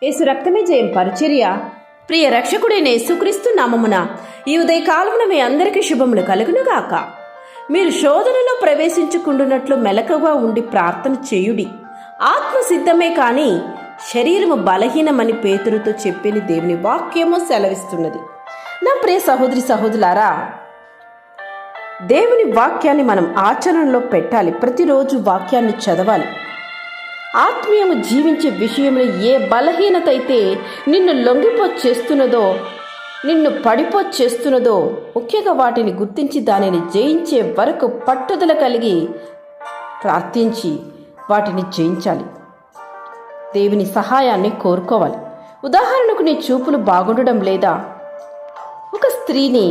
యేసు రక్తమే జయం పరిచర్య. ప్రియ రక్షకుడైన యేసుక్రీస్తు నామమున ఈ ఉదయకాలమున మీ అందరికీ శుభములు కలుగునుగాక. మీరు శోధనలో ప్రవేశించుకుంటున్నట్లు మెలకుగా ఉండి ప్రార్థన చేయుడి. ఆత్మ సిద్ధమే కానీ శరీరము బలహీనమని పేతురుతో చెప్పిన దేవుని వాక్యము సెలవిస్తున్నది. నా ప్రియ సహోదరి సహోదరులారా, దేవుని వాక్యాన్ని మనం ఆచరణలో పెట్టాలి. ప్రతిరోజు వాక్యాన్ని చదవాలి. ఆత్మీయము జీవించే విషయంలో ఏ బలహీనత అయితే నిన్ను లొంగిపోచేస్తున్నదో, నిన్ను పడిపోచేస్తున్నదో, ముఖ్యంగా వాటిని గుర్తించి దానిని జయించే వరకు పట్టుదల కలిగి ప్రార్థించి వాటిని జయించాలి. దేవుని సహాయాన్ని కోరుకోవాలి. ఉదాహరణకు నీ చూపులు బాగుండడం లేదా? ఒక స్త్రీని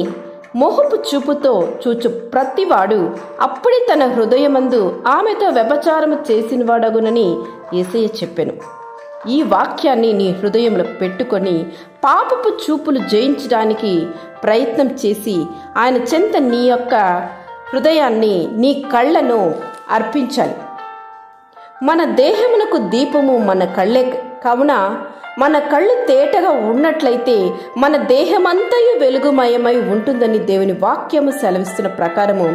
మోహపు చూపుతో చూచు ప్రతివాడు అప్పుడే తన హృదయమందు ఆమెతో వ్యభిచారము చేసినవాడగునని యేసయ్య చెప్పెను. ఈ వాక్యాన్ని నీ హృదయంలో పెట్టుకొని పాపపు చూపులు జయించడానికి ప్రయత్నం చేసి ఆయన చెంత నీ యొక్క హృదయాన్ని, నీ కళ్ళను అర్పించాలి. మన దేహమునకు దీపము మన కళ్ళే కావున మన కళ్ళు తేటగా ఉన్నట్లయితే మన దేహమంతయు వెలుగుమయమై ఉంటుందని దేవుని వాక్యము సెలవిస్తున్న ప్రకారము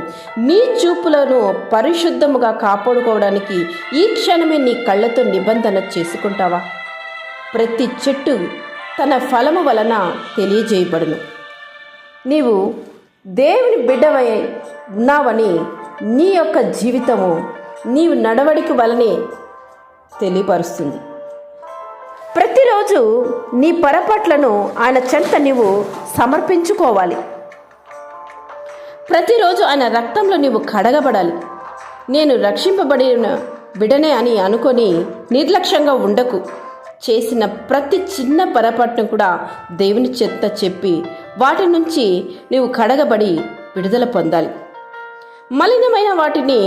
నీ చూపులను పరిశుద్ధముగా కాపాడుకోవడానికి ఈ క్షణమే నీ కళ్ళతో నిబంధన చేసుకుంటావా? ప్రతి చెట్టు తన ఫలము వలన తెలియజేయబడును. నీవు దేవుని బిడ్డవై ఉన్నావని నీ యొక్క జీవితము నీవు నడవడిక వలనే తెలియపరుస్తుంది. ప్రతిరోజు నీ పొరపాట్లను ఆయన చెంత నీవు సమర్పించుకోవాలి. ప్రతిరోజు ఆయన రక్తంలో నీవు కడగబడాలి. నేను రక్షింపబడిన బిడనే అని అనుకొని నిర్లక్ష్యంగా ఉండకు. చేసిన ప్రతి చిన్న పొరపాటును కూడా దేవుని చెంత చెప్పి వాటి నుంచి నీవు కడగబడి విడుదల పొందాలి. మలినమైన వాటిని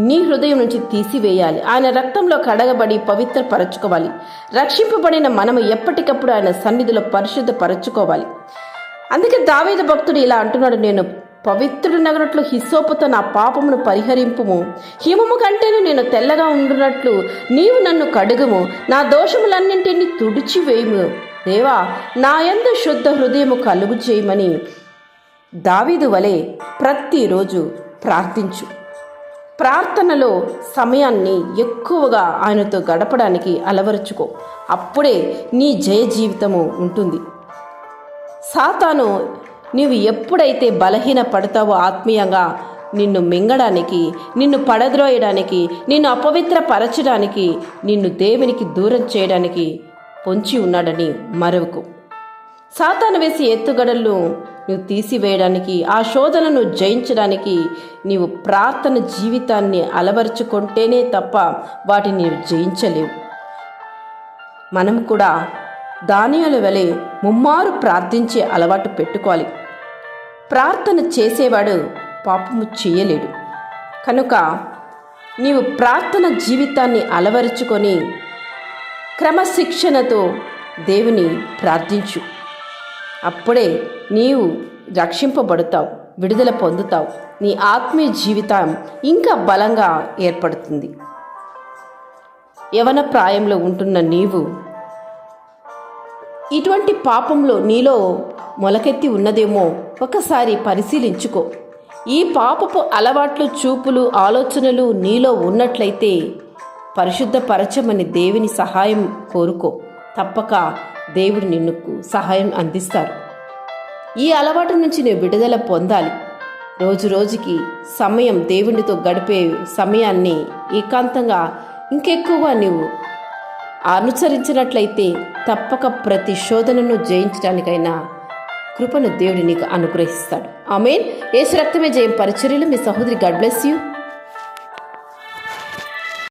నీ హృదయం నుంచి తీసివేయాలి. ఆయన రక్తంలో కడగబడి పవిత్రపరచుకోవాలి. రక్షింపబడిన మనము ఎప్పటికప్పుడు ఆయన సన్నిధిలో పరిశుద్ధపరచుకోవాలి. అందుకే దావీదు భక్తుడు ఇలా అంటున్నాడు, నేను పవిత్రుడనగనట్లు హిస్సోపుతో నా పాపమును పరిహరింపుము, హిమము కంటేను నేను తెల్లగా ఉండునట్లు నీవు నన్ను కడుగుము, నా దోషములన్నింటినీ తుడిచివేయుము, దేవా నా యందు శుద్ధ హృదయము కలుగు చేయమని దావీదు వలె ప్రతిరోజు ప్రార్థించు. ప్రార్థనలో సమయాన్ని ఎక్కువగా ఆయనతో గడపడానికి అలవరుచుకో. అప్పుడే నీ జయ జీవితము ఉంటుంది. సాతాను నీవు ఎప్పుడైతే బలహీన పడతావో ఆత్మీయంగా నిన్ను మింగడానికి, నిన్ను పడద్రోయడానికి, నిన్ను అపవిత్రపరచడానికి, నిన్ను దేవునికి దూరం చేయడానికి పొంచి ఉన్నాడని మరవకు. సాతాను వేసి ఎత్తుగడలను నువ్వు తీసివేయడానికి, ఆ శోధనను జయించడానికి నీవు ప్రార్థన జీవితాన్ని అలవరుచుకుంటేనే తప్ప వాటిని నీవు జయించలేవు. మనం కూడా దానియేలు వలె ముమ్మారు ప్రార్థించే అలవాటు పెట్టుకోవాలి. ప్రార్థన చేసేవాడు పాపము చేయలేడు. కనుక నీవు ప్రార్థన జీవితాన్ని అలవరుచుకొని క్రమశిక్షణతో దేవుని ప్రార్థించు. అప్పుడే నీవు రక్షింపబడతావు, విడుదల పొందుతావు. నీ ఆత్మీయ జీవితం ఇంకా బలంగా ఏర్పడుతుంది. యవన ప్రాయంలో ఉంటున్న నీవు ఇటువంటి పాపంలో నీలో మొలకెత్తి ఉన్నదేమో ఒకసారి పరిశీలించుకో. ఈ పాపపు అలవాట్లు, చూపులు, ఆలోచనలు నీలో ఉన్నట్లయితే పరిశుద్ధపరచమని దేవుని సహాయం కోరుకో. తప్పక దేవుడు నిన్ను సహాయం అందిస్తారు. ఈ అలవాటు నుంచి నువ్వు విడుదల పొందాలి. రోజు రోజుకి సమయం దేవునితో గడిపే సమయాన్ని ఏకాంతంగా ఇంకెక్కువగా నువ్వు అనుసరించినట్లయితే తప్పక ప్రతి శోధనను జయించడానికైనా కృపను దేవుడు నీకు అనుగ్రహిస్తాడు. ఆమేన్. యేసు రక్తమే జయం పరిచర్యలు. మీ సహోదరి. God bless you.